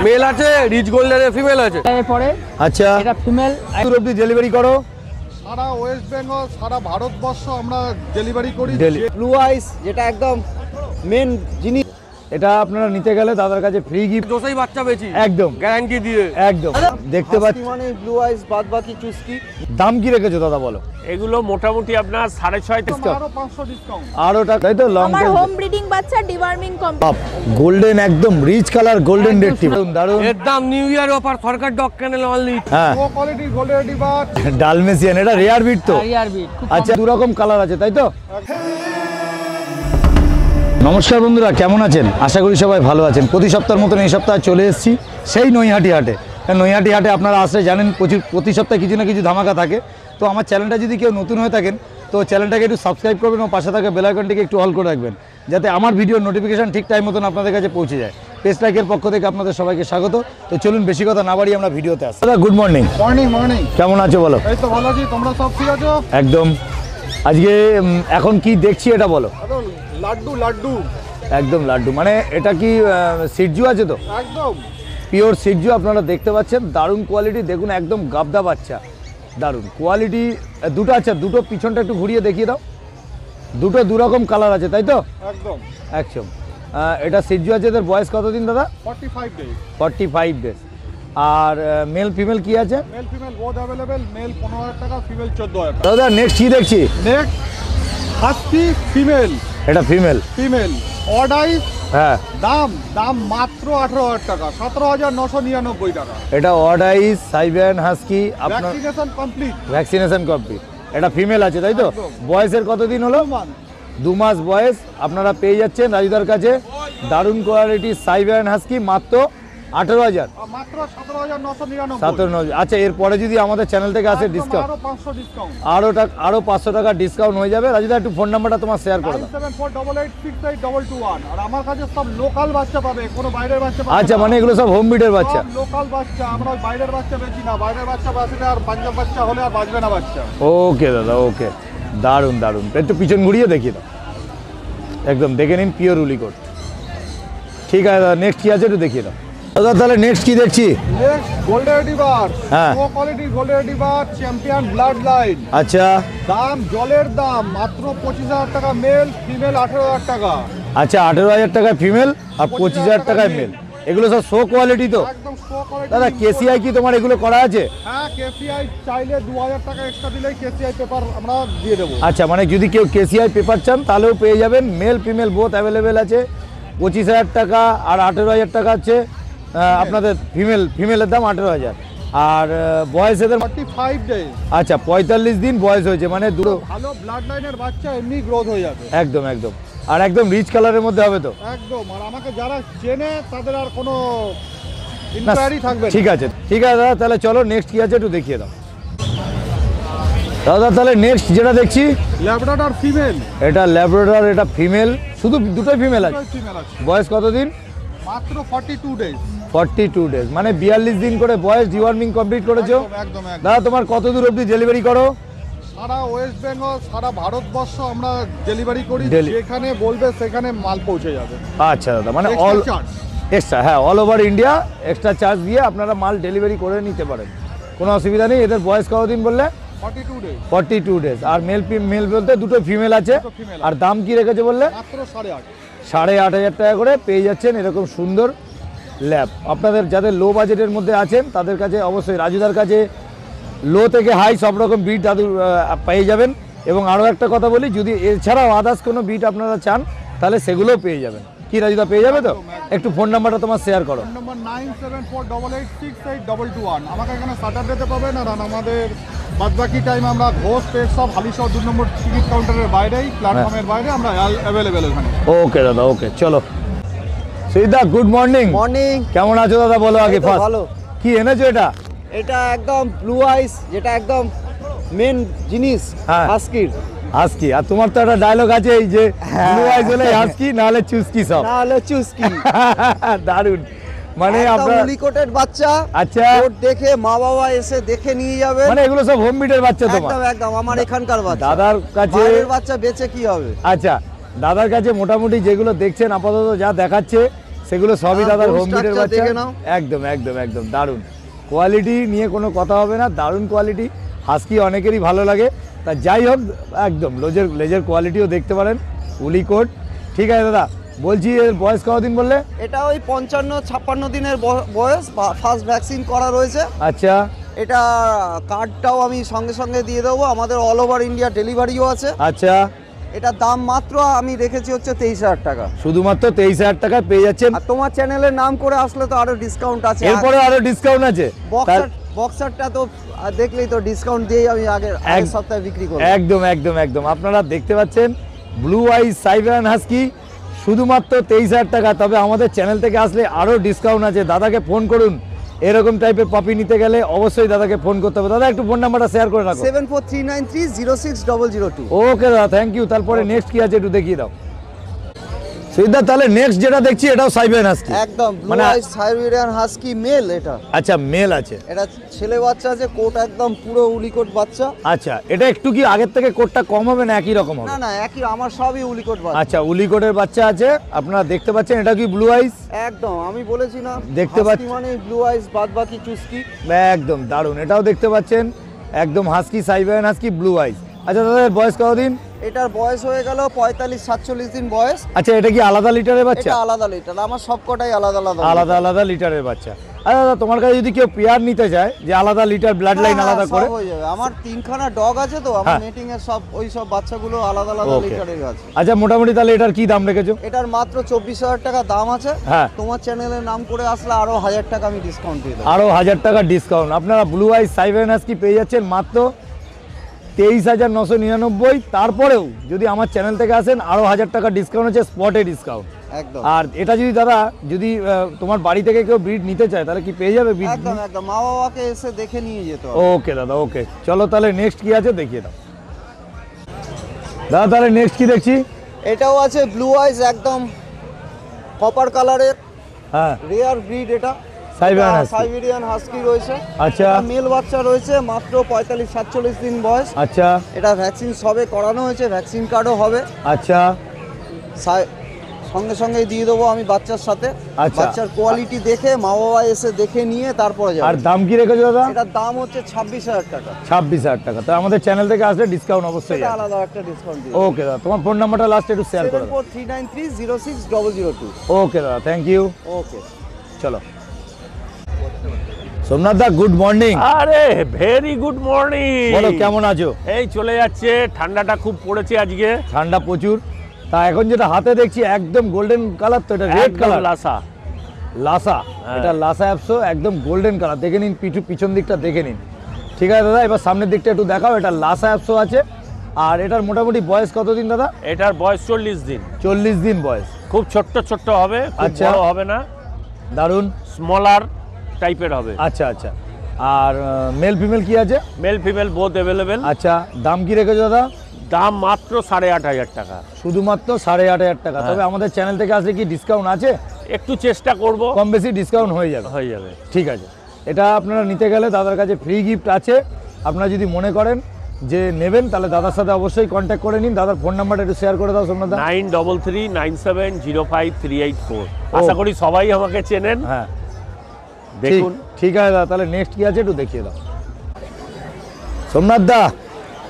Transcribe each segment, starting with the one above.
Mail আছে, rich গোল্ডেনের female আছে। পরে আচ্ছা, এটা ফিমেল অবধি ডেলিভারি করো? সারা ওয়েস্ট বেঙ্গল, সারা ভারতবর্ষ আমরা ডেলিভারি করি। ব্লু আইস যেটা একদম মেন জিনিস, এটা আপনারা নিতে গেলে দাদার কাছে ফ্রি গিফট, জোসাই বাচ্চা বেচি একদম গ্যারান্টি দিয়ে। একদম দেখতে পাচ্ছি। মানে ব্লু আইস বাদ বাকি চুস্কি। দাম কি রেখেছো দাদা বলো? এগুলো মোটামুটি আপনার 6.5 আরো 500 ডিসকাউন্ট। আরো টাকা, তাই তো? লং আমার হোম ব্রিডিং বাচ্চা ডিওয়ার্মিং কমপ্লিট। গোল্ডেন, একদম রিচ কালার গোল্ডেন রেড, দারুন। এর দাম নিউ ইয়ার অফার, সরকার ডগ কেনেল অনলি। হ্যাঁ, লো কোয়ালিটি গোল্ডেন রিভার ডালমেসিয়ান, এটা রেয়ার বিট তো? রিয়ার বিট। আচ্ছা, দু রকম কালার আছে তাই তো? নমস্কার বন্ধুরা, কেমন আছেন? আশা করি সবাই ভালো আছেন। প্রতি সপ্তাহের মতন এই সপ্তাহে চলে এসেছি সেই নৈহাটি হাটে। নৈহাটি হাটে আপনারা আসলে জানেন প্রতি সপ্তাহে কিছু না কিছু ধামাকা থাকে। তো আমার চ্যানেলটা যদি কেউ নতুন হয়ে থাকেন তো চ্যানেলটাকে একটু সাবস্ক্রাইব করবেন ও পাশে থাকা বেল আইকনটিকে একটু অল করে রাখবেন, যাতে আমার ভিডিওর নোটিফিকেশন ঠিক টাইম মতন আপনাদের কাছে পৌঁছে যায়। পেজ লাইকের পক্ষ থেকে আপনাদের সবাইকে স্বাগত। তো চলুন বেশি কথা না বাড়িয়ে আমরা ভিডিওতে আসি। দাদা গুড মর্নিং। মর্নিং। কেমন আছো বলো? এই তো ভালো আছি, তোমরা সব ঠিক আছো? একদম। আজকে এখন কি দেখছি এটা বলো? লাড্ডু একদম লাড্ডু, মানে এটা কি সিটজু আছে তো? একদম পিওর সিটজু আপনারা দেখতে পাচ্ছেন, দারুণ কোয়ালিটি। দেখুন একদম গাবদা বাচ্চা, দারুণ কোয়ালিটি। দুটো আছে, দুটো পিছনটা একটু ঘুরিয়ে দেখিয়ে দাও। দুটো দু রকম কালার আছে তাই তো? একদম একদম। এটা সিটজু আছে, এদের বয়স কতদিন দাদা? 45 ডেজ। 45 ডেজ। আর মেল ফিমেল কি আছে? Male female both available. Male 15,000 টাকা, ফিমেল 14,000 টাকা। দাদা নেক্সট কি দেখছি? Next husky female. এটা ফিমেল অড আইস। হ্যাঁ, দাম মাত্র 18,000 টাকা, 17,999 টাকা। এটা অড আইস সাইবেরিয়ান হাস্কি। আপনার ভ্যাকসিনেশন কমপ্লিট। Vaccination complete. এটা ফিমেল আছে তাই তো? একদম। বয়সের কতদিন হলো? 2 মাস বয়স। আপনারা পেয়ে যাচ্ছেন রাজুদার কাছে দারুণ কোয়ালিটি সাইবেরিয়ান হাস্কি মাত্র 18,000। মাত্র 17,999। 57। আচ্ছা, এরপরে যদি আমাদের চ্যানেল থেকে আসে ডিসকাউন্ট, আরো 500 ডিসকাউন্ট। আরো 500 টাকা ডিসকাউন্ট হয়ে যাবে। রাজুদা একটু ফোন নাম্বারটা তোমার শেয়ার করে দাও। 9748868221। আর আমার কাছে সব লোকাল বাচ্চা পাবে, কোনো বাইরের বাচ্চা পাবে না। আচ্ছা, মানে এগুলো সব হোম ব্রিডের বাচ্চা? লোকাল বাচ্চা, আমরা বাইরের বাচ্চা বেচি না। বাইরের বাচ্চা বাঁচলে আর পাঞ্জাব বাচ্চা হলে আর বাঁচবে না বাচ্চা। ওকে দাদা, ওকে, দারুণ দারুণ। একটু পিছন ঘুরিয়ে দেখিয়ে দাও। একদম দেখে নিন, পিওর উলিকোট। ঠিক আছে দাদা, নেক্সট কি আছে একটু দেখিয়ে দাও। দাদা তাহলে নেক্সট কি দেখছি? Next golden river. হ্যাঁ, low quality golden river champion blood line. আচ্ছা জলের দাম মাত্র 25,000 টাকা মেল, ফিমেল 18,000 টাকা। আচ্ছা, 18,000 টাকায় ফিমেল আর 25,000 টাকায় মেল। এগুলো সব শো কোয়ালিটি তো? একদম শো কোয়ালিটি। দাদা কেসিআই কি তোমার এগুলো করা আছে? হ্যাঁ, কেসিআই চাইলে 2,000 টাকা এক্সট্রা দিলেই কেসিআই পেপার আমরা দিয়ে দেবো। আচ্ছা, মানে যদি কেউ কেসিআই পেপার চান তাহলেও পেয়ে যাবেন। মেল ফিমেল বোথ অ্যাভেলেবেল আছে। 25,000 টাকা আর 18,000 টাকা আছে আপনাদের ফিমেলের দাম 18,000। আর বয়স এদের 45 ডেজ। আচ্ছা, 45 দিন বয়স হয়েছে, মানে দুটো ভালো ব্লাড লাইনের বাচ্চা এমনি গ্রোথ হয়ে যাবে। একদম একদম। আর একদম রিচ কালারের মধ্যে হবে তো? একদম। আর আমাকে যারা চেনে তাদের আর কোনো ইনকোয়ারি থাকবে না। ঠিক আছে দাদা, তাহলে চলো নেক্সট কি আছে একটু দেখিয়ে দাও। দাদা তাহলে নেক্সট যেটা দেখছি ল্যাব্রাডর ফিমেল। এটা ল্যাব্রাডর, এটা ফিমেল, শুধু দুটোই ফিমেল আছে। ফিমেল আছে। বয়স কতদিন? মাত্র 42 ডেজ। 42 ডেজ, মানে 42 দিন করে বয়স। ডিওয়ার্মিং কমপ্লিট করেছো? একদম। দাদা তোমার কত দূর অবধি ডেলিভারি করো? সারা ওয়েস্ট বেঙ্গল, সারা ভারতবর্ষ আমরা ডেলিভারি করি। Deli- যেখানে বলবে সেখানে মাল পৌঁছে যাবে। আচ্ছা দাদা, মানে Extra অল charge। এক্সট্রা, হ্যাঁ, all over India extra charge দিয়ে আপনারা মাল ডেলিভারি করে নিতে পারেন, কোনো অসুবিধা নেই। এদের বয়স কতদিন বললে? 42 ডেজ। 42 ডেজ। আর মেল বলতে দুটো ফিমেল আছে। দুটো female আর দাম কি রেখেছে বললে? মাত্র 8.5। 8,500 টাকা করে পেয়ে যাচ্ছেন এরকম সুন্দর ল্যাব। আপনাদের যাদের লো বাজেটের মধ্যে আছেন তাদের কাছে অবশ্যই রাজুদার কাছে লো থেকে হাই সব রকম বিট দাদু পেয়ে যাবেন। এবং আরও একটা কথা বলি, যদি এছাড়াও আদার্স কোনো বিট আপনারা চান তাহলে সেগুলোও পেয়ে যাবেন। কি রাজুদা, পেয়ে যাবে তো? একটু ফোন নাম্বারটা তোমার শেয়ার করো। Phone number 9748868221। আমাকে এখানে স্যাটারডেতে পাবেন। আর আমাদের বাদবাকি টাইম আমরা ঘোষ পেট সব হালিশহর 2 নম্বর টিকিট কাউন্টারের বাইরেই, প্ল্যাটফর্মের বাইরে আমরা অ্যাভেলেবেল এখানে। ওকে দাদা, ওকে, চলো। সুইদা গুড মর্নিং। মর্নিং। কেমন আছো দাদা বলো আগে ফার্স্ট? ভালো। কি এনেছো এটা? এটা একদম ব্লু আইস যেটা একদম মেন জিনিস হ্যাঁ। হাস্কির। হাস্কি। আর তোমার তো একটা ডায়লগ আছে, এই যে ব্লু আইজ হলে হাস্কি, না হলে চুস্কি সব। না হলে চুস্কি। দারুণ। মানে একদম আপনার উলিকোটেড বাচ্চা। আচ্ছা, ওর দেখে মা বাবা এসে দেখে নিয়ে যাবে। মানে এগুলো সব হোম ব্রিডের বাচ্চা তোমার? একদম আমার এখানকার বাচ্চা। দাদার কাছে বাইরের বাচ্চা বেচে কি হবে? আচ্ছা, দাদার কাছে মোটামুটি যেগুলো দেখছেন আপাতত যা দেখাচ্ছে সেগুলো সবই দাদার bone হোম ব্রিডের structure বাচ্চা। দেখে নাও। একদম একদম একদম দারুণ কোয়ালিটি নিয়ে কোনো কথা হবে না, দারুণ কোয়ালিটি। হাস্কি অনেকেরই ভালো লাগে, তা যাই হোক একদম লেজের কোয়ালিটিও দেখতে পারেন, উলি কোট। ঠিক আছে দাদা, বলছি এর বয়স কতদিন বললে? এটা ওই 55-56 দিনের বয়স, ফার্স্ট ভ্যাকসিন করা রয়েছে। আচ্ছা এটা কার্ডটাও আমি সঙ্গে সঙ্গে দিয়ে দেবো, আমাদের অল ওভার ইন্ডিয়া ডেলিভারিও আছে। আচ্ছা, এটার দাম মাত্র আমি রেখেছি হচ্ছে 23,000 টাকা। শুধুমাত্র 23,000 টাকায় পেয়ে যাচ্ছেন। আর তোমার চ্যানেলের নাম করে আসলে তো আরো ডিসকাউন্ট আছে। এরপরে আরো ডিসকাউন্ট আছে। বক্সারটা তো দেখলেই তো ডিসকাউন্ট দিয়েই আমি আগের সপ্তাহে বিক্রি করব। একদম একদম একদম আপনারা দেখতে পাচ্ছেন ব্লু আইস সাইবেরিয়ান হাস্কি শুধুমাত্র 23,000 টাকা। তবে আমাদের চ্যানেল থেকে আসলে আরো ডিসকাউন্ট আছে। দাদাকে ফোন করুন, এরকম টাইপের পাপি নিতে গেলে অবশ্যই দাদাকে ফোন করতে হবে। দাদা একটু ফোন নাম্বারটা শেয়ার করে রাখো। 7439306002। ওকে দাদা, থ্যাংক ইউ। তারপরে নেক্সট কি আছে একটু দেখিয়ে দাও সিদ্ধার্থ। তাহলে নেক্সট যেটা দেখছি এটাও সাইবেরিয়ান হাস্কি। একদম ব্লু মানে- আইস সাইবেরিয়ান হাস্কি মেল। এটা আচ্ছা মেল আছে। এটা ছেলে বাচ্চা আছে, কোট একদম পুরো উলিকোট বাচ্চা। আচ্ছা, এটা একটু কি আগের থেকে কোটটা কম হবে না একই রকম হবে? না না, একই, আমার সবই উলিকোট বাচ্চা। আচ্ছা, উলিকোটের বাচ্চা আছে, আপনারা দেখতে পাচ্ছেন। এটা কি ব্লু আইস? একদম, আমি বলেছি না দেখতে পাচ্ছি। মানে ব্লু আইস বাদ বাকি চুস্কি। একদম দারুণ, এটাও দেখতে পাচ্ছেন একদম হাস্কি সাইবেরিয়ান হাস্কি ব্লু আইস। আচ্ছা দাদা, এর বয়স কতদিন? এটার বয়স হয়ে গেল 45-47 দিন বয়স। আচ্ছা, এটা কি আলাদা লিটারের বাচ্চা? এটা আলাদা লিটার, আমার সবকটাই আলাদা আলাদা আলাদা আলাদা লিটারের বাচ্চা। আচ্ছা দাদা, তোমার কাছে যদি কেউ পেয়ার নিতে চায় যে আলাদা লিটার ব্লাড লাইন হ্যাঁ, আলাদা সব করে? হয়ে যাবে। আমার 3খানা ডগ আছে তো, আমার হ্যাঁ। নেটিং এর সব ওই সব বাচ্চাগুলো আলাদা আলাদা ওকে। লিটারের আছে। আচ্ছা, মোটামুটি তাহলে এটার কি দাম রেখেছো? এটার মাত্র 24,000 টাকা দাম আছে। হ্যাঁ। তোমার চ্যানেলের নাম করে আসলে আরো 1000 টাকা আমি ডিসকাউন্ট দিয়ে দেবো। আরো 1000 টাকা ডিসকাউন্ট। আপনারা ব্লু আইস সাইবেরিয়ান হাস্কি পেয়ে যাচ্ছেন মাত্র 23,999। তারপরেও যদি আমার চ্যানেল থেকে আসেন আরো 1000 টাকা ডিসকাউন্ট আছে, স্পটে ডিসকাউন্ট। একদম আর এটা যদি দাদা যদি তোমার বাড়ি থেকে কেউ ব্রিড নিতে চায় তাহলে কি পেয়ে যাবে ব্রিড? একদম একদম, মা বাবাকে এসে দেখে নিয়ে যেতে হবে। ওকে দাদা, ওকে। চলো তাহলে নেক্সট কি আছে দেখিয়ে দাও দাদা। তাহলে নেক্সট কি দেখছি? এটাও আছে ব্লু আইস, একদম কপার কালারের হ্যাঁ, রেয়ার ব্রিড। এটা সাইবেরিয়ান হাস্কি। সাইবেরিয়ান হাস্কি রয়েছে। আচ্ছা মেল বাচ্চা রয়েছে, মাত্র 45-47 দিন বয়স। আচ্ছা এটা ভ্যাকসিন সবে করানো হয়েছে, ভ্যাকসিন কার্ডও হবে। আচ্ছা সঙ্গে সঙ্গে দিয়ে দেবো আমি বাচ্চার সাথে। আচ্ছা। বাচ্চার কোয়ালিটি দেখে মা বাবা এসে দেখে নিয়ে তারপরে আর যাবে। দাম কি রেখেছো দাদা? এটার দাম হচ্ছে 26,000 টাকা। 26,000 টাকা। তো আমাদের চ্যানেল থেকে আসলে ডিসকাউন্ট অবশ্যই এটা আছে। আলাদা একটা ডিসকাউন্ট দিয়ে ওকে দাদা, তোমার ফোন নাম্বারটা লাস্ট একটু শেয়ার করে দাও। 7439306002। ওকে দাদা, থ্যাংক ইউ। ওকে, চলো সোমনাথ দা, গুড মর্নিং। আরে ভেরি গুড মর্নিং। বলো কেমন আছো? এই চলে যাচ্ছে, ঠান্ডাটা খুব পড়েছে আজকে। ঠান্ডা প্রচুর। তা এখন যেটা হাতে দেখছি একদম গোল্ডেন কালার, তো এটা রেড একদম কালার। লাসা। লাসা, হ্যাঁ। এটা লাসা অ্যাপসো, একদম গোল্ডেন কালার। দেখে নিন, পিছন দিকটা দেখে নিন। ঠিক আছে দাদা, এবার সামনের দিকটা একটু দেখাও। এটা লাসা অ্যাপসো আছে। আর এটার মোটামুটি বয়স কতদিন দাদা? এটার বয়স 40 দিন। 40 দিন বয়স। খুব ছোট্ট ছোট্ট হবে, খুব আচ্ছা। বড় হবে না, দারুণ। স্মলার টাইপের হবে। আচ্ছা আচ্ছা। আর মেল ফিমেল কি আছে? Male female both available. আচ্ছা, দাম কি রেখেছো দাদা? দাম মাত্র 8,500 টাকা। শুধুমাত্র 8,500 টাকা। হ্যাঁ। তবে আমাদের চ্যানেল থেকে আসলে কি ডিসকাউন্ট আছে? একটু চেষ্টা করব, কম বেশি ডিসকাউন্ট হয়ে যাবে। হয়ে যাবে। ঠিক আছে, এটা আপনারা নিতে গেলে দাদার কাছে ফ্রি গিফট আছে। আপনারা যদি মনে করেন যে নেবেন তাহলে দাদার সাথে অবশ্যই কন্ট্যাক্ট করে নিন। দাদার ফোন নাম্বারটা একটু শেয়ার করে দাও সোমনাথ দা। 9339705384। আশা করি সবাই আমাকে চেনেন। হ্যাঁ, দেখুন। ঠিক আছে দাদা, তাহলে নেক্সট কি আছে একটু দেখিয়ে দাও সোমনাথ দা।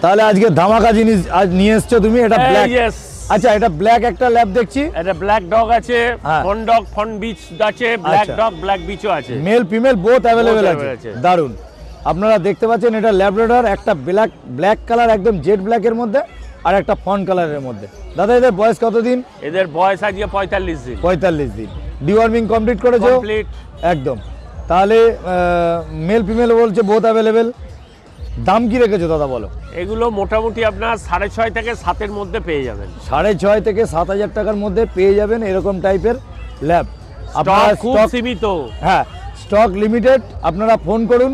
তাহলে আজকে ধামাকা জিনিস আজ নিয়ে এসছো তুমি। এটা ব্ল্যাক। ইয়েস, আচ্ছা, এটা ব্ল্যাক একটা ল্যাব দেখছি। এটা ব্ল্যাক ডগ আছে, হ্যাঁ। ফন ডগ ফন বিচ আছে, ব্ল্যাক আচ্ছা। ডগ ব্ল্যাক বিচও আছে। মেল ফিমেল বোথ অ্যাভেলেবেল আছে। available আছে। দারুণ। আপনারা দেখতে পাচ্ছেন এটা ল্যাব্রাডর, একটা ব্ল্যাক কালার একদম জেড ব্ল্যাকের মধ্যে, আর একটা ফন কালারের মধ্যে। দাদা এদের বয়স কতদিন? এদের বয়স আজকে 45 দিন। 45 দিন। ডিওয়ার্মিং কমপ্লিট করেছো? কমপ্লিট। একদম। তাহলে মেল ফিমেল বলছে বোথ অ্যাভেলেবেল। দাম কি রেখেছো দাদা বলো? এগুলো মোটামুটি আপনার 6.5 থেকে 7-এর মধ্যে পেয়ে যাবেন। 6,500 থেকে 7,000 টাকার মধ্যে পেয়ে যাবেন এরকম টাইপের ল্যাব। স্টক খুব সীমিত। হ্যাঁ, স্টক লিমিটেড। আপনারা ফোন করুন,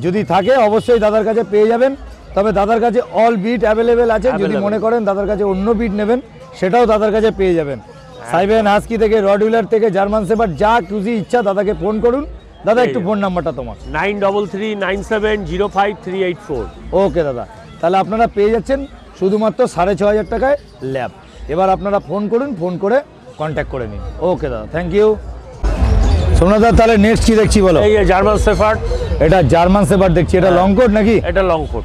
যদি থাকে অবশ্যই দাদার কাছে পেয়ে যাবেন। তবে দাদার কাছে অল বিট অ্যাভেলেবেল আছে। যদি Available। মনে করেন দাদার কাছে অন্য বিট নেবেন সেটাও দাদার কাছে পেয়ে যাবেন। সাইবেরিয়ান হাস্কি থেকে রডউইলার থেকে জার্মান শেপার্ড যা খুশি ইচ্ছা দাদাকে ফোন করুন। দাদা একটু ফোন নাম্বারটা তোমার। 9339705384। ওকে দাদা, তাহলে আপনারা পেয়ে যাচ্ছেন শুধুমাত্র 6,500 টাকায় ল্যাব। এবার আপনারা ফোন করুন, ফোন করে কন্ট্যাক্ট করে নিন। ওকে দাদা, থ্যাংক ইউ। সোমনাথ তাহলে নেক্সট কি দেখছি বলো? এই যে জার্মান শেফার্ড, এটা জার্মান শেফার্ড দেখছি, এটা লং কোট নাকি? এটা লং কোট।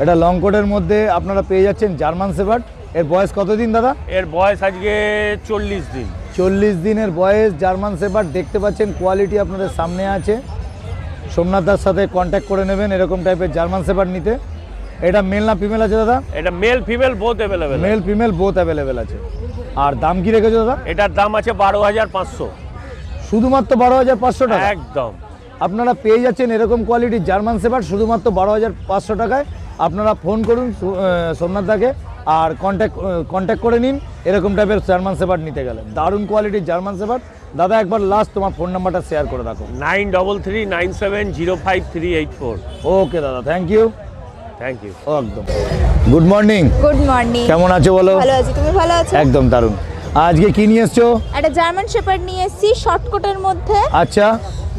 এটা লং কোটের মধ্যে আপনারা পেয়ে যাচ্ছেন জার্মান শেফার্ড। এর বয়স কতদিন দাদা? এর বয়স আজকে 40 দিন। 40 দিনের বয়স জার্মান শেফার্ড। দেখতে পাচ্ছেন কোয়ালিটি আপনাদের সামনে আছে। সোমনাথদার সাথে কন্ট্যাক্ট করে নেবেন এরকম টাইপের জার্মান শেফার্ড নিতে। এটা মেল না ফিমেল আছে দাদা? এটা mail female both available. Mail female both available আছে। আর দাম কি রেখেছো দাদা? এটার দাম আছে 12,500। শুধুমাত্র 12,500 টাকা? একদম। আপনারা পেয়ে যাচ্ছেন এরকম কোয়ালিটির জার্মান শেফার্ড শুধুমাত্র 12,500 টাকায়। আপনারা ফোন করুন সোমনাথদাকে আর কন্ট্যাক্ট করে নিন এরকম টাইপের জার্মান শেফার্ড নিতে গেলে। দারুণ কোয়ালিটির জার্মান শেফার্ড। দাদা একবার লাস্ট তোমার ফোন নাম্বারটা শেয়ার করে রাখো। 9339705384। ওকে দাদা, থ্যাংক ইউ। Thank you. একদম। Good morning. Good morning. কেমন আছো বলো? ভালো আছি, তুমি ভালো আছো? একদম দারুণ। আজকে কি নিয়ে এসছো? একটা জার্মান শেপার্ড নিয়ে এসেছি শর্টকটের মধ্যে। আচ্ছা,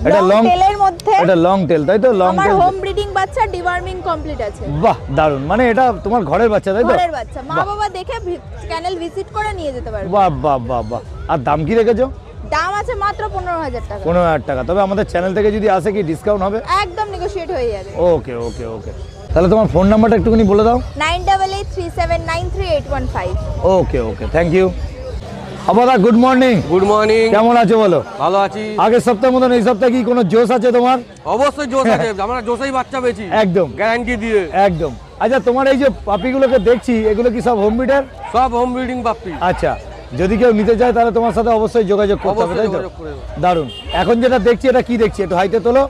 এটা লং টেলের মধ্যে। এটা লং টেল তাই তো? লং আমার টেল। হোম ব্রিডিং বাচ্চা, ডিওয়ার্মিং কমপ্লিট আছে। বাহ দারুণ। মানে এটা তোমার ঘরের বাচ্চা তাই তো? ঘরের বাচ্চা, মা বাবা দেখে চ্যানেল ভিজিট করে নিয়ে যেতে পারবে। বাহ বাহ বাহ বাহ। আর দাম কি রেখেছো? দাম আছে মাত্র 15,000 টাকা। 15,000 টাকা। তবে আমাদের চ্যানেল থেকে যদি আসে কি ডিসকাউন্ট হবে? একদম নেগোশিয়েট হয়ে যাবে। ওকে ওকে ওকে। তাহলে তোমার ফোন নাম্বারটা একটুখানি বলে দাও। 9883793815। Okay okay, thank you. আবাদা গুড মর্নিং। Good morning. কেমন আছো বলো? ভালো আছি। আগের সপ্তাহের মতন এই সপ্তাহে কি কোনো জোশ আছে তোমার? অবশ্যই জোশ আছে, আমরা জোশেই বাচ্চা পেয়েছি একদম গ্যারান্টি দিয়ে। একদম। আচ্ছা, তোমার এই যে পাপিগুলোকে দেখছি এগুলো কি সব হোম ব্রিডার? সব হোম ব্রিডিং পাপ্পি। আচ্ছা, যদি কেউ নিতে চায় তাহলে তোমার সাথে অবশ্যই যোগাযোগ করতে হবে তাই তো? দারুণ। এখন যেটা দেখছি এটা কি দেখছি? একটু হাইটে তোলো।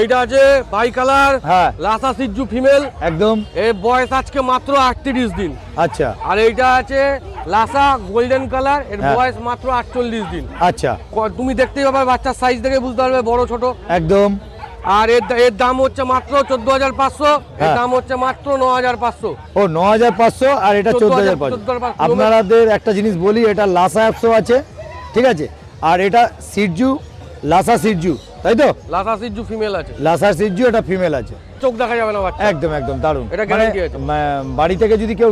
এইটা আছে বাই কালার, হ্যাঁ লাসা সিজু ফিমেল। একদম। এর বয়স আজকে মাত্র 38 দিন। আচ্ছা আর এইটা আছে লাসা গোল্ডেন কালার, এর হ্যাঁ। বয়স মাত্র 48 দিন। আচ্ছা, তুমি দেখতেই পাবে বাচ্চার সাইজ দেখে বুঝতে পারবে বড় ছোট। একদম। আর এর দাম হচ্ছে মাত্র 14,500। এর হ্যাঁ। দাম হচ্ছে মাত্র 9,500। ও 9,500 আর এটা 14,500। 14,500। আপনাদের একটা জিনিস বলি, এটা লাসা অ্যাপসও আছে, ঠিক আছে? আর এটা সিজু, লাসা সিজু তাই তো? লাসা সিজু ফিমেল আছে। লাসা সিজু, এটা ফিমেল আছে। চোখ দেখা যাবে না বাচ্চা। একদম একদম দারুণ। এটা guarantee আছে। বাড়ি থেকে যদি কেউ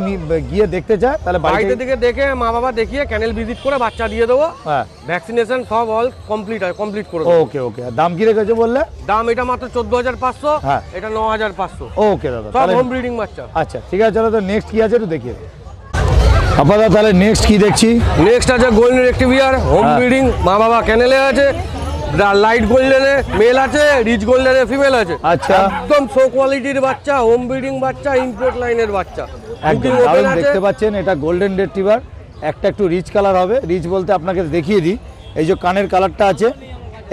গিয়ে দেখতে চায় তাহলে বাড়িতে থেকে দেখে মা বাবা দেখিয়ে ক্যানেল ভিজিট করে বাচ্চা দিয়ে দেবো। হ্যাঁ। ভ্যাকসিনেশন সব অল কমপ্লিট করে দেবো। ওকে ওকে। দাম কি রেখেছো বললে? দাম এটা মাত্র 14,500। হ্যাঁ। এটা 9,500। ওকে দাদা, সব তাহলে হোম ব্রিডিং বাচ্চা। আচ্ছা ঠিক আছে, চলো তো নেক্সট কি আছে একটু দেখিয়ে দাও। আপাতত তাহলে নেক্সট কি দেখছি? নেক্সট আছে গোল্ডেন রেক্টিভিয়ার হোম হ্যাঁ। ব্রিডিং, মা বাবা ক্যানেলে আছে। লাইট গোল্ডেনে মেল আছে, রিচ গোল্ডেনে ফিমেল আছে। আচ্ছা। একদম শো কোয়ালিটির বাচ্চা, হোম ব্রিডিং বাচ্চা, ইম্পোর্ট লাইনের বাচ্চা। একদম Booking open দারুণ। আছে। দেখতে পাচ্ছেন এটা গোল্ডেন রেট্রিভার। একটা একটু রিচ কালার হবে। রিচ বলতে আপনাকে দেখিয়ে দিই, এই যে কানের কালারটা আছে,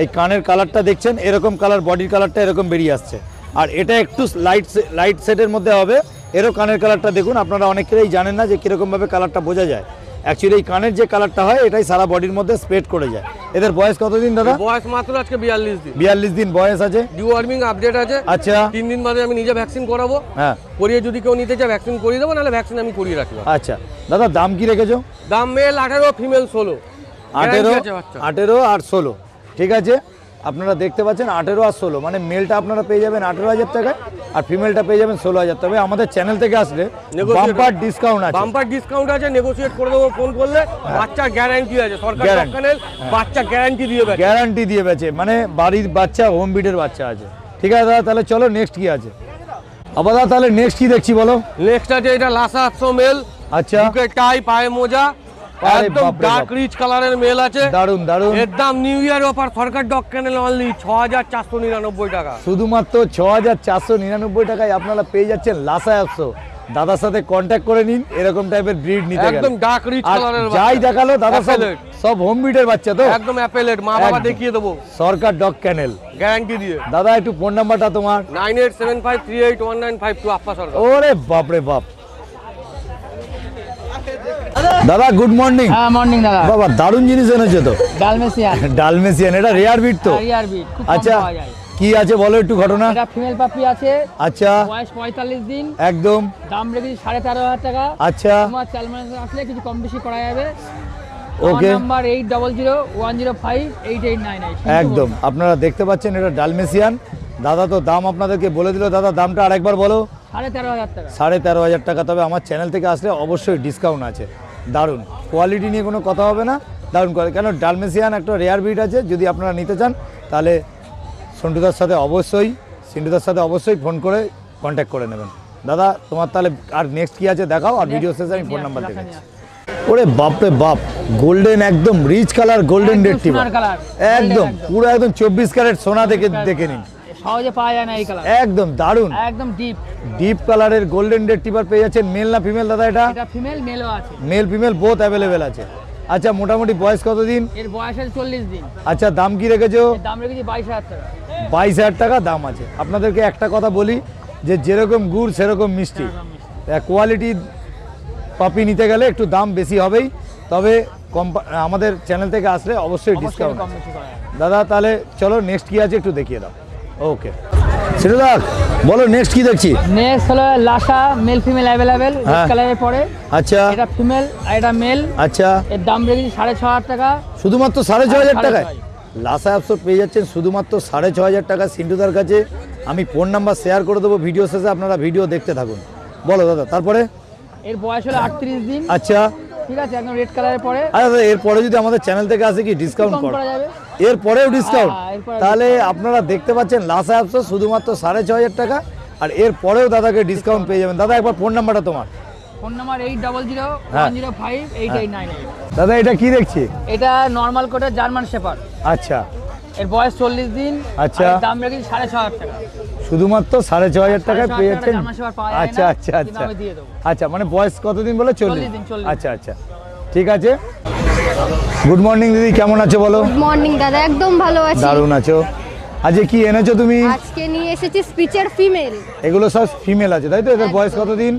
এই কানের কালারটা দেখছেন এরকম কালার, বডির কালারটা এরকম বেরিয়ে আসছে। আর এটা একটু লাইট সেটের মধ্যে হবে। এরও কানের কালারটা দেখুন। আপনারা অনেকেই জানেন না যে কীরকমভাবে কালারটা বোঝা যায়। অ্যাকচুয়ালি এই কানের যে কালারটা হয় এটাই সারা বডির মধ্যে স্প্রেড করে যায়। এদের বয়স কতদিন দাদা? বয়স মাত্র আজকে 42 দিন। 42 দিন বয়স আছে। ডিওয়ার্মিং আপডেট আছে। আচ্ছা 3 দিন বাদে আমি নিজে ভ্যাকসিন করাবো। হ্যাঁ করিয়ে যদি কেউ নিতে চায় ভ্যাকসিন করিয়ে দেবো, নাহলে ভ্যাকসিন আমি করিয়ে রাখলাম। আচ্ছা দাদা, দাম কি রেখেছো? দাম মেল 18, ফিমেল 16। 18 আছে বাচ্চা। 18 আর 16, ঠিক আছে? আপনারা দেখতে পাচ্ছেন 18 আর 16, মানে মেলটা আপনারা পেয়ে যাবেন 18,000 টাকায় আর ফিমেলটা পেয়ে যাবেন 16,000। তবে আমাদের চ্যানেল থেকে আসলে বাম্পার ডিসকাউন্ট আছে। বাম্পার ডিসকাউন্ট আছে, নেগোশিয়েট করে দেবো ফোন করলে। বাচ্চার গ্যারান্টি আছে, সরকার Guarantee। চ্যানেল বাচ্চা গ্যারান্টি দিয়ে দেয়। গ্যারান্টি দিয়ে বেচে, মানে বাড়ির বাচ্চা, হোম ব্রিডের বাচ্চা আছে। ঠিক আছে দাদা, তাহলে চলো নেক্সট কি আছে। আবার দাদা তাহলে নেক্সট কি দেখছি বলো? নেক্সট আছে এটা লাসা 800 মেল। আচ্ছা, বুকে টাই, পায়ে মোজা, আরে একদম বাপরে ডার্ক বাপ। রিচ কালারের মেল আছে। দারুন দারুন। এর দাম নিউ ইয়ার অফার সরকার ডগ ক্যানেল অনলি 6,499 টাকা। শুধুমাত্র 6,499 টাকায় আপনারা পেয়ে যাচ্ছেন লাসা অ্যাপসো। দাদার সাথে কন্ট্যাক্ট করে নিন এরকম টাইপের ব্রিড নিতে গেলে। একদম ডার্ক রিচ আর কালারের যাই দেখালো দাদা সব হোম ব্রিডের বাচ্চা তো? একদম অ্যাপেলেট, মা বাবা একদম। দেখিয়ে দেবো সরকার ডগ ক্যানেল গ্যারান্টি দিয়ে। দাদা একটু ফোন নাম্বারটা তোমার? 9875381952 আপ্পা সরকার। ওরে বাপরে বাপ। দাদা গুড মর্নিং। হ্যাঁ মর্নিং দাদা। বাবা দারুণ জিনিস এনেছো তো। ডালমেসিয়ান। ডালমেসিয়ান, এটা রেয়ার বিট তো? রেয়ার বিট, খুব কম আচ্ছা পাওয়া যায়। কি আছে বলো একটু ঘটনা। এটা ফিমেল পাপি আছে। আচ্ছা বয়স 45 দিন। একদম। দাম রেখেছি 13,500 টাকা। আচ্ছা তোমার চ্যানেল আসলে কিছু কম বেশি করা যাবে। ওকে। নাম্বার 8001058898। একদম আপনারা দেখতে পাচ্ছেন এটা ডালমেসিয়ান। দাদা তো দাম আপনাদেরকে বলে দিল। দাদা দামটা আরেকবার বলো। 13,500 টাকা। 13,500 টাকা। তবে আমার চ্যানেল থেকে আসলে অবশ্যই ডিসকাউন্ট আছে। দারুণ কোয়ালিটি নিয়ে কোনো কথা হবে না। দারুণ করে, কেন ডালমেশিয়ান একটা রেয়ার ব্রিড আছে, যদি আপনারা নিতে চান তাহলে সন্টুদার সাথে অবশ্যই সিন্টুদার সাথে অবশ্যই ফোন করে কন্ট্যাক্ট করে নেবেন। দাদা তোমার তাহলে আর নেক্সট কি আছে দেখাও, আর ভিডিও শেষে আমি ফোন নাম্বার দেখাচ্ছি। ওরে বাপরে বাপ, গোল্ডেন একদম রিচ কালার গোল্ডেন রেড টিপ, কালার একদম পুরো একদম 24 ক্যারেট সোনা দেখে নিন, সহজে পাওয়া যায় না এই কালার, একদম দারুণ একদম ডিপ কালারের গোল্ডেন রেড টিপার পেয়ে যাচ্ছেন। মেল না ফিমেল দাদা এটা? এটা ফিমেল মেলও আছে, মেল ফিমেল বোথ অ্যাভেলেবেল আছে। আচ্ছা মোটামুটি বয়স কতদিন? এর বয়স আছে 40 দিন। আচ্ছা দাম কি রেখেছো? এর দাম রেখেছি 22,000 টাকা। 22,000 টাকা দাম আছে। আপনাদেরকে একটা কথা বলি যে যেরকম গুড় সেরকম মিষ্টি, কোয়ালিটি পাপি নিতে গেলে একটু দাম বেশি হবেই, তবে আমাদের চ্যানেল থেকে আসলে অবশ্যই ডিসকাউন্ট। কম বেশি করা যাবে। দাদা তাহলে চলো নেক্সট কি আছে একটু দেখিয়ে দাও। ওকে সিটুদা বলো নেক্সট কি দেখছি? নেক্সট হলো Lhasa, male female available, red হ্যাঁ। কালারের পরে। আচ্ছা এটা ফিমেল আর এটা মেল। আচ্ছা এর দাম রেখেছি 6,500 টাকা। শুধুমাত্র 6,500 টাকায় 6,500 লাসা অ্যাপসো পেয়ে যাচ্ছেন শুধুমাত্র 6,500 টাকা সিন্টুদার কাছে। আমি ফোন নাম্বার শেয়ার করে দেবো ভিডিও শেষে, আপনারা ভিডিও দেখতে থাকুন। বলো দাদা তারপরে? এর বয়স হলো 38 দিন। আচ্ছা ঠিক আছে, একদম রেড কালারের পরে। আচ্ছা দাদা এরপরে যদি আমাদের চ্যানেল থেকে আসে কি ডিসকাউন্ট কম করা যাবে। এরপরেও ডিসকাউন্ট? হ্যাঁ, এরপরে তাহলে আপনারা দেখতে পাচ্ছেন লাসা অ্যাপসো শুধুমাত্র 6,500 টাকা, আর এরপরেও দাদাকে ডিসকাউন্ট পেয়ে যাবেন। দাদা একবার ফোন নাম্বারটা তোমার? Phone number 8001058898। দাদা এটা কি দেখছি? এটা নরমাল কোটের জার্মান শেপার্ড। আচ্ছা এর বয়স 40 দিন। আচ্ছা। আর এর দাম রেখেছি 6,500 টাকা। শুধুমাত্র 6,500 টাকায় পেয়ে 6,500 যাচ্ছেন। জার্মান শেপার্ড পাওয়া যায় না, আচ্ছা আচ্ছা কিন্তু আচ্ছা আমি দিয়ে দেবো। আচ্ছা মানে বয়স কতদিন বলে? 40 দিন, 40 আচ্ছা আচ্ছা ঠিক আছে। গুড মর্নিং দিদি, কেমন আছো বলো? মর্নিং দাদা, একদম ভালো আছি। দারুণ আছো। আজকে কি এনেছো তুমি? আজকে নিয়ে এসেছি স্পিচের ফিমেল। এগুলো সব ফিমেল আছে তাই তো? এদের বয়স কতদিন?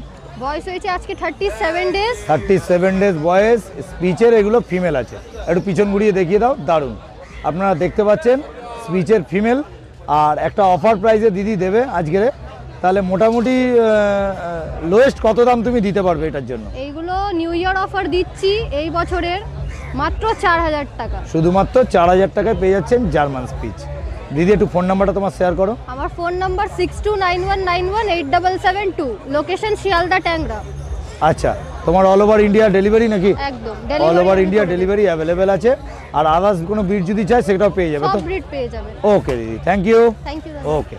বয়স হয়েছে আজকে 37 ডেজ। 37 ডেজ বয়স, স্পিচের এগুলো ফিমেল আছে। একটু পিছন ঘুরিয়ে দেখিয়ে দাও, দারুণ। আপনারা দেখতে পাচ্ছেন স্পিচের ফিমেল, আর একটা অফার প্রাইসে দিদি দেবে আজকের। তাহলে মোটামুটি লোয়েস্ট কত দাম তুমি দিতে পারবে এটার জন্য? এইগুলো নিউ ইয়ার অফার দিচ্ছি এই বছরের, মাত্র 4,000 টাকা। শুধুমাত্র 4,000 টাকায় পেয়ে যাচ্ছেন জার্মান স্পিচ। দিদি একটু ফোন নাম্বারটা তোমার শেয়ার করো। আমার ফোন নাম্বার 6291918772, লোকেশন শিয়ালদা ট্যাংরা। আচ্ছা তোমার অল ওভার ইন্ডিয়া ডেলিভারি নাকি? একদম all over India delivery available আছে, আর আদার্স কোনো ব্রিড যদি চাই সেটাও পেয়ে যাবে সব তো? ব্রিড পেয়ে যাবেন। ওকে দিদি, thank you. Thank you. Okay